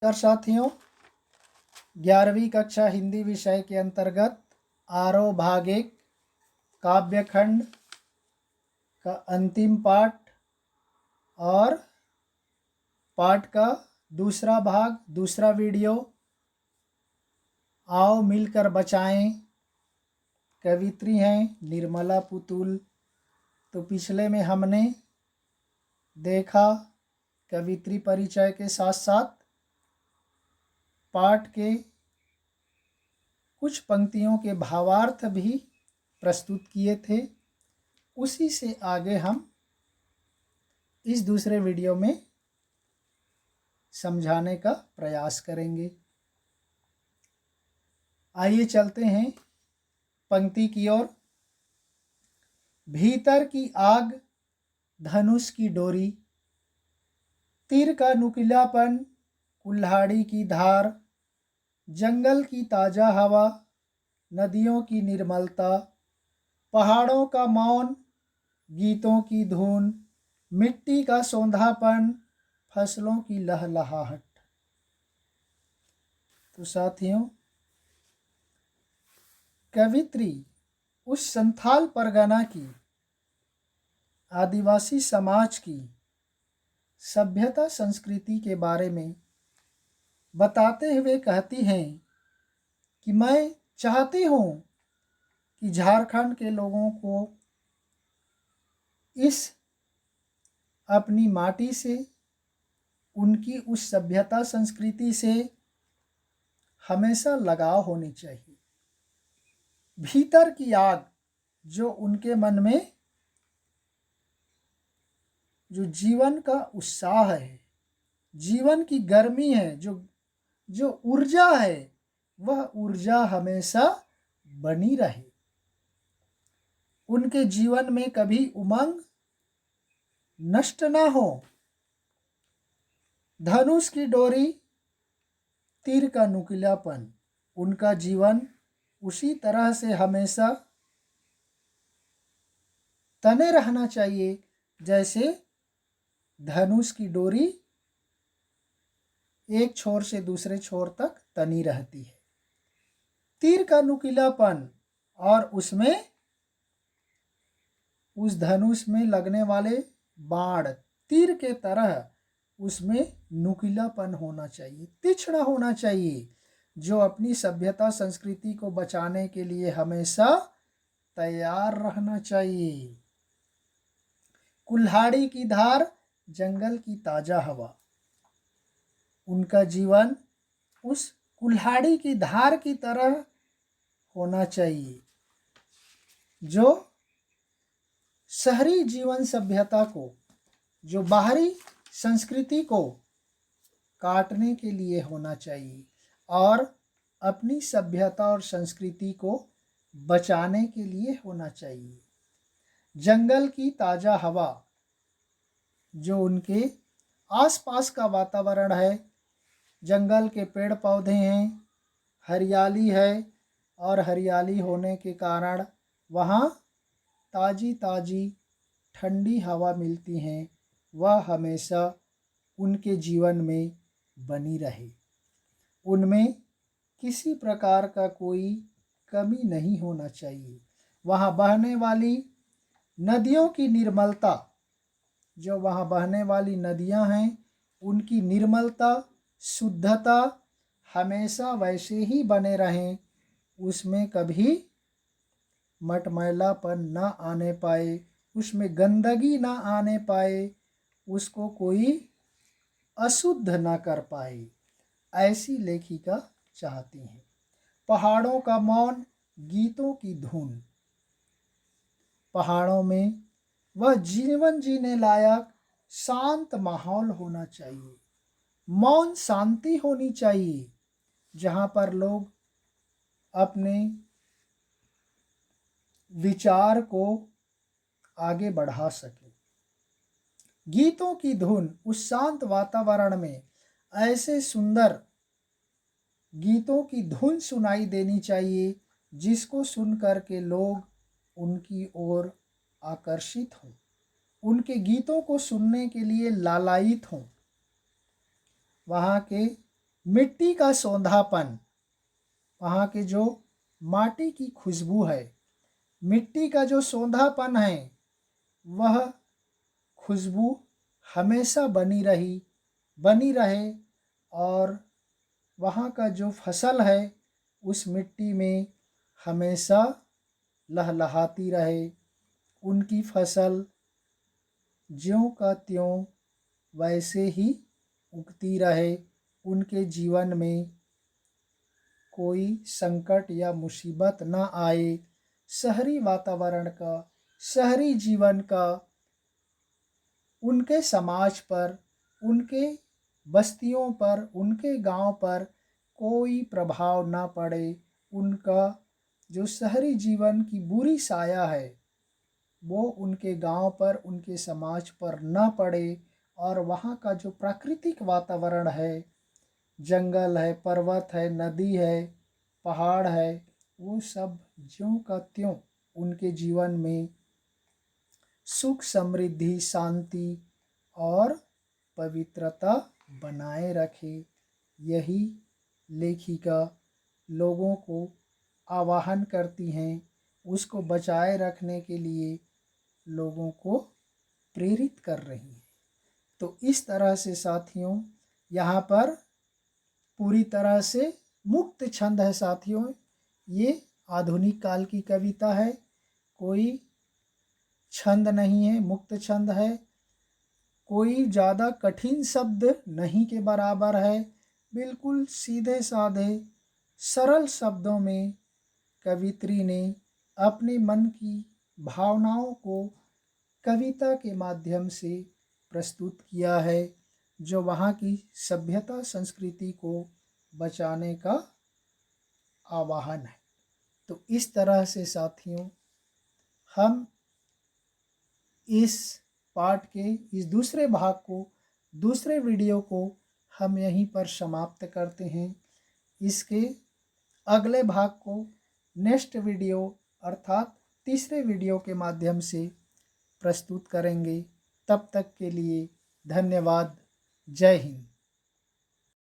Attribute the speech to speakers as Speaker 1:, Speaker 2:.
Speaker 1: नमस्कार साथियों, 11वीं कक्षा हिंदी विषय के अंतर्गत आरोह भाग 1 काव्यखंड का अंतिम पाठ और पाठ का दूसरा भाग, दूसरा वीडियो आओ मिलकर बचाएं। कवित्री हैं निर्मला पुतुल। तो पिछले में हमने देखा कवित्री परिचय के साथ साथ पाठ के कुछ पंक्तियों के भावार्थ भी प्रस्तुत किए थे। उसी से आगे हम इस दूसरे वीडियो में समझाने का प्रयास करेंगे। आइए चलते हैं पंक्ति की ओर। भीतर की आग, धनुष की डोरी, तीर का नुकीलापन, कुल्हाड़ी की धार, जंगल की ताज़ा हवा, नदियों की निर्मलता, पहाड़ों का मौन, गीतों की धुन, मिट्टी का सौंधापन, फसलों की लहलहाहट। तो साथियों, कवित्री उस संथाल परगना की आदिवासी समाज की सभ्यता संस्कृति के बारे में बताते हुए कहती हैं कि मैं चाहती हूँ कि झारखंड के लोगों को इस अपनी माटी से, उनकी उस सभ्यता संस्कृति से हमेशा लगाव होनी चाहिए। भीतर की आग, जो उनके मन में जो जीवन का उत्साह है, जीवन की गर्मी है, जो ऊर्जा है, वह ऊर्जा हमेशा बनी रहे। उनके जीवन में कभी उमंग नष्ट ना हो। धनुष की डोरी, तीर का नुकीलापन, उनका जीवन उसी तरह से हमेशा तने रहना चाहिए जैसे धनुष की डोरी एक छोर से दूसरे छोर तक तनी रहती है। तीर का नुकीलापन, और उसमें उस धनुष में लगने वाले बाण तीर के तरह उसमें नुकीलापन होना चाहिए, तीक्ष्ण होना चाहिए, जो अपनी सभ्यता संस्कृति को बचाने के लिए हमेशा तैयार रहना चाहिए। कुल्हाड़ी की धार, जंगल की ताज़ा हवा, उनका जीवन उस कुल्हाड़ी की धार की तरह होना चाहिए, जो शहरी जीवन सभ्यता को, जो बाहरी संस्कृति को काटने के लिए होना चाहिए और अपनी सभ्यता और संस्कृति को बचाने के लिए होना चाहिए। जंगल की ताज़ा हवा, जो उनके आसपास का वातावरण है, जंगल के पेड़ पौधे हैं, हरियाली है, और हरियाली होने के कारण वहाँ ताज़ी ताज़ी ठंडी हवा मिलती हैं, वह हमेशा उनके जीवन में बनी रहे। उनमें किसी प्रकार का कोई कमी नहीं होना चाहिए। वहाँ बहने वाली नदियों की निर्मलता, जो वहाँ बहने वाली नदियाँ हैं, उनकी निर्मलता, शुद्धता हमेशा वैसे ही बने रहें, उसमें कभी मटमैलापन ना आने पाए, उसमें गंदगी ना आने पाए, उसको कोई अशुद्ध ना कर पाए, ऐसी लेखिका चाहती हैं। पहाड़ों का मौन, गीतों की धुन, पहाड़ों में वह जीवन जीने लायक शांत माहौल होना चाहिए, मौन शांति होनी चाहिए, जहाँ पर लोग अपने विचार को आगे बढ़ा सकें। गीतों की धुन, उस शांत वातावरण में ऐसे सुंदर गीतों की धुन सुनाई देनी चाहिए जिसको सुन कर के लोग उनकी ओर आकर्षित हों, उनके गीतों को सुनने के लिए लालायित हों। वहाँ के मिट्टी का सौंधापन, वहाँ के जो माटी की खुशबू है, मिट्टी का जो सौंधापन है, वह खुशबू हमेशा बनी रहे और वहाँ का जो फसल है उस मिट्टी में हमेशा लहलहाती रहे, उनकी फसल ज्यों का त्यों वैसे ही उगती रहे, उनके जीवन में कोई संकट या मुसीबत न आए। शहरी वातावरण का, शहरी जीवन का उनके समाज पर, उनके बस्तियों पर, उनके गांव पर कोई प्रभाव ना पड़े। उनका जो शहरी जीवन की बुरी साया है वो उनके गांव पर, उनके समाज पर ना पड़े और वहाँ का जो प्राकृतिक वातावरण है, जंगल है, पर्वत है, नदी है, पहाड़ है, वो सब ज्यों का त्यों उनके जीवन में सुख, समृद्धि, शांति और पवित्रता बनाए रखे। यही लेखिका लोगों को आह्वान करती हैं, उसको बचाए रखने के लिए लोगों को प्रेरित कर रही हैं। तो इस तरह से साथियों, यहाँ पर पूरी तरह से मुक्त छंद है साथियों, ये आधुनिक काल की कविता है, कोई छंद नहीं है, मुक्त छंद है, कोई ज़्यादा कठिन शब्द नहीं के बराबर है, बिल्कुल सीधे साधे सरल शब्दों में कवित्री ने अपने मन की भावनाओं को कविता के माध्यम से प्रस्तुत किया है, जो वहाँ की सभ्यता संस्कृति को बचाने का आह्वान है। तो इस तरह से साथियों, हम इस पाठ के इस दूसरे भाग को, दूसरे वीडियो को हम यहीं पर समाप्त करते हैं। इसके अगले भाग को नेक्स्ट वीडियो अर्थात तीसरे वीडियो के माध्यम से प्रस्तुत करेंगे। तब तक के लिए धन्यवाद। जय हिंद।